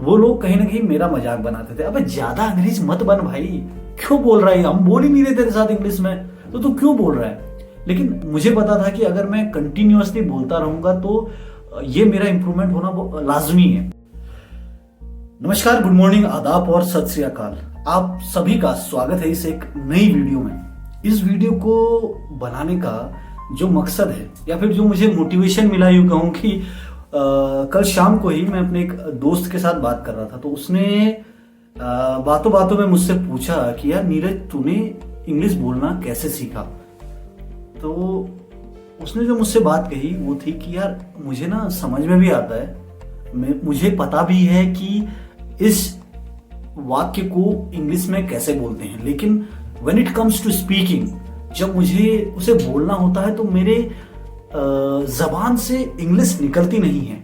वो लोग कहीं ना कहीं मेरा मजाक बनाते थे, अबे ज्यादा अंग्रेज मत बन भाई, क्यों बोल रहा है, हम बोल ही नहीं रहे तेरे साथ इंग्लिश में, तो तू क्यों बोल रहा है। लेकिन मुझे पता था कि अगर मैं कंटिन्यूअसली बोलता रहूंगा तो ये मेरा इंप्रूवमेंट होना लाजमी है। नमस्कार, गुड मॉर्निंग, आदाब और सत श्री अकाल। आप सभी का स्वागत है इस एक नई वीडियो में। इस वीडियो को बनाने का जो मकसद है या फिर जो मुझे मोटिवेशन मिला, यूं कहूं कि कल शाम को ही मैं अपने एक दोस्त के साथ बात कर रहा था, तो उसने बातों बातों में मुझसे पूछा कि यार नीरज, तूने इंग्लिश बोलना कैसे सीखा। तो उसने जो मुझसे बात कही वो थी कि यार मुझे ना समझ में भी आता है, मुझे पता भी है कि इस वाक्य को इंग्लिश में कैसे बोलते हैं, लेकिन when it comes to speaking, जब मुझे उसे बोलना होता है तो मेरे जबान से इंग्लिश निकलती नहीं है।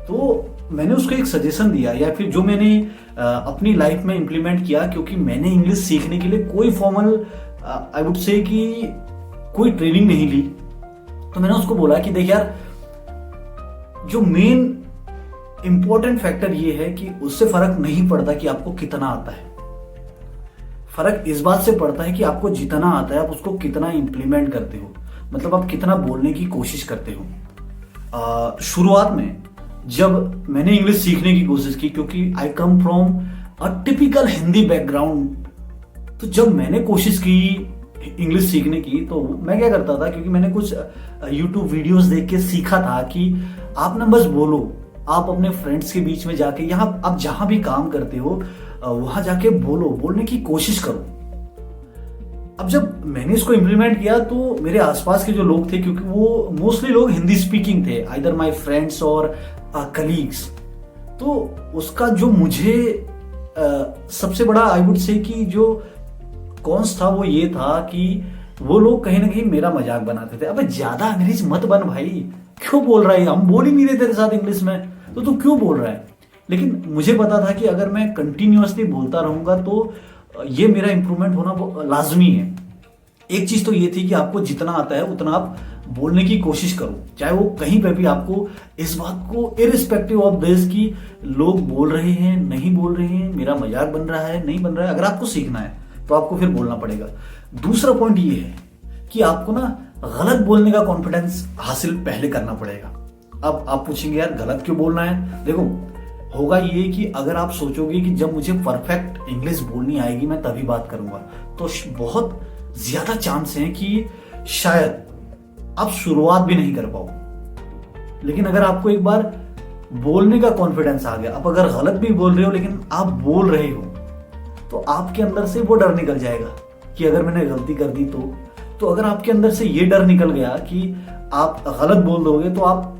तो मैंने उसको एक सजेशन दिया या फिर जो मैंने अपनी लाइफ में इंप्लीमेंट किया, क्योंकि मैंने इंग्लिश सीखने के लिए कोई फॉर्मल आई वुड से कि कोई ट्रेनिंग नहीं ली। तो मैंने उसको बोला कि देख यार, जो मेन इंपॉर्टेंट फैक्टर ये है कि उससे फर्क नहीं पड़ता कि आपको कितना आता है, फर्क इस बात से पड़ता है कि आपको जितना आता है आप उसको कितना इंप्लीमेंट करते हो, मतलब आप कितना बोलने की कोशिश करते हो। शुरुआत में जब मैंने इंग्लिश सीखने की कोशिश की, क्योंकि I come from a typical Hindi background, तो जब मैंने कोशिश की इंग्लिश सीखने की तो मैं क्या करता था, क्योंकि मैंने कुछ यूट्यूब वीडियोस देख के सीखा था कि आप ना बस बोलो, आप अपने फ्रेंड्स के बीच में जाके, यहाँ आप जहां भी काम करते हो वहां जाके बोलो, बोलने की कोशिश करो। अब जब मैंने इसको इम्प्लीमेंट किया तो मेरे आसपास के जो लोग थे, क्योंकि वो मोस्टली लोग हिंदी स्पीकिंग थे, आइदर माय फ्रेंड्स और कलीग्स, तो उसका जो मुझे सबसे बड़ा आई वुड से कि जो कॉन्स था वो ये था कि वो लोग कहीं ना कहीं मेरा मजाक बनाते थे, अबे ज्यादा अंग्रेज मत बन भाई, क्यों बोल रहा है, हम बोल ही नहीं रहे तेरे साथ इंग्लिश में, तो तू क्यों बोल रहा है। लेकिन मुझे पता था कि अगर मैं कंटिन्यूअसली बोलता रहूंगा तो ये मेरा इंप्रूवमेंट होना लाजमी है। एक चीज तो ये थी कि आपको जितना आता है उतना आप बोलने की कोशिश करो, चाहे वो कहीं पे भी आपको इस बात को इरिस्पेक्टिव ऑफ दिस कि लोग बोल रहे हैं नहीं बोल रहे हैं, मेरा मजाक बन रहा है नहीं बन रहा है, अगर आपको सीखना है तो आपको फिर बोलना पड़ेगा। दूसरा पॉइंट ये है कि आपको ना गलत बोलने का कॉन्फिडेंस हासिल पहले करना पड़ेगा। अब आप पूछेंगे यार गलत क्यों बोलना है, देखो होगा ये कि अगर आप सोचोगे कि जब मुझे परफेक्ट इंग्लिश बोलनी आएगी मैं तभी बात करूंगा, तो बहुत ज्यादा चांस है कि शायद आप शुरुआत भी नहीं कर पाओ। लेकिन अगर आपको एक बार बोलने का कॉन्फिडेंस आ गया, आप अगर गलत भी बोल रहे हो लेकिन आप बोल रहे हो, तो आपके अंदर से वो डर निकल जाएगा कि अगर मैंने गलती कर दी तो अगर आपके अंदर से ये डर निकल गया कि आप गलत बोल दोगे तो आप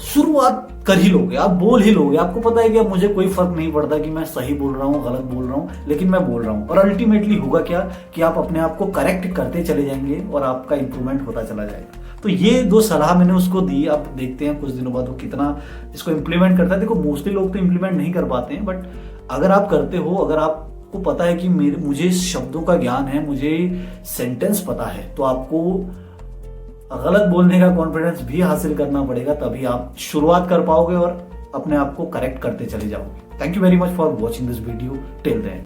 शुरुआत कर ही लोगे, आप बोल ही लोगे। आपको पता है कि अब मुझे कोई फर्क नहीं पड़ता कि मैं सही बोल रहा हूँ गलत बोल रहा हूँ, लेकिन मैं बोल रहा हूँ। और अल्टीमेटली होगा क्या कि आप अपने आप को करेक्ट करते चले जाएंगे और आपका इंप्रूवमेंट होता चला जाएगा। तो ये दो सलाह मैंने उसको दी। अब देखते हैं कुछ दिनों बाद वो कितना इसको इम्प्लीमेंट करता है। देखो मोस्टली लोग तो इम्प्लीमेंट नहीं कर पाते हैं, बट अगर आप करते हो, अगर आपको पता है कि मुझे शब्दों का ज्ञान है, मुझे सेंटेंस पता है, तो आपको गलत बोलने का कॉन्फिडेंस भी हासिल करना पड़ेगा, तभी आप शुरुआत कर पाओगे और अपने आप को करेक्ट करते चले जाओगे। Thank you very much for watching this video till then.